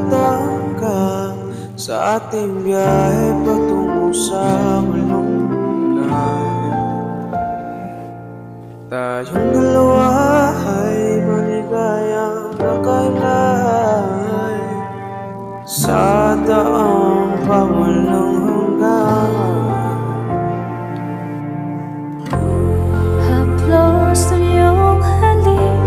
Darating ka sa ating biyahe patungo sa malungkutan. Tayong dalawa ay maligayang nakailay sa daang pawalang hanggan. Haplos ng iyong halik,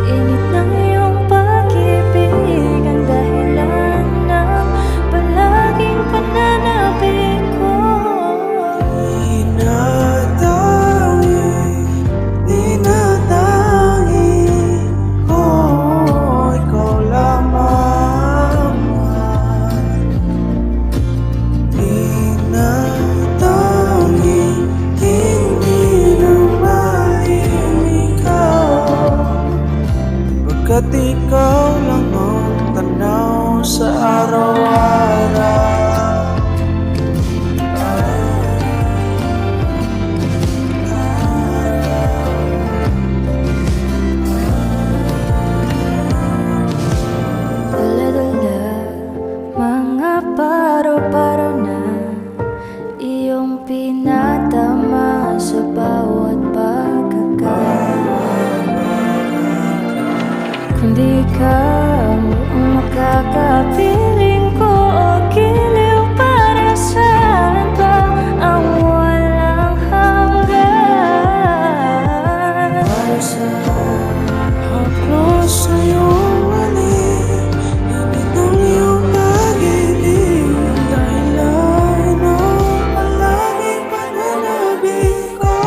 init ng iyong pag-ibig, ang dahilan ng palaging pananabik ko. Tinatangi ko, ikaw lamang. Tinatangi, hindi na mailigaw, pagkat ikaw lang ang tanaw sa araw-araw. Dala-dala, mga paro-paro na iyong pinatama sa bawat kung di ka ang makakapiling ko o giliw para saan ba ang walang hanggan. Para sa haplos sa iyong halik, init ng iyong pag-ibig, ang dahilan ng palaging pananabik ko.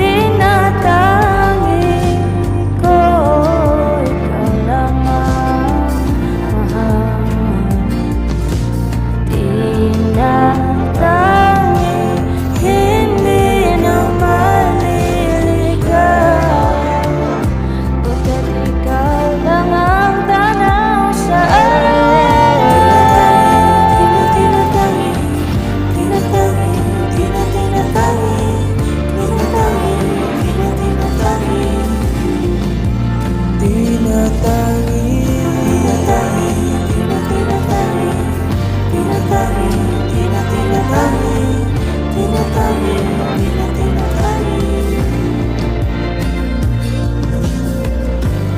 Tinatangi ko, ikaw lamang mahal. Tinatangi, hindi na maliligaw, pagkat ikaw lang ang tanaw sa araw. Tinatangi, tinatangi, tinatangi,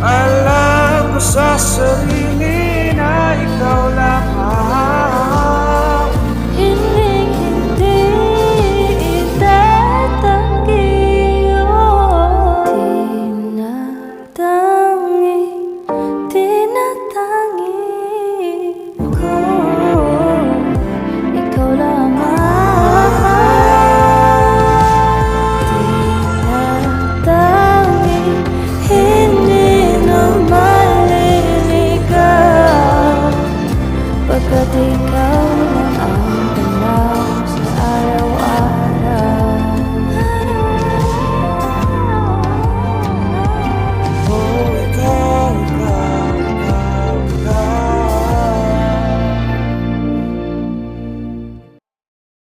alam ko sa sarili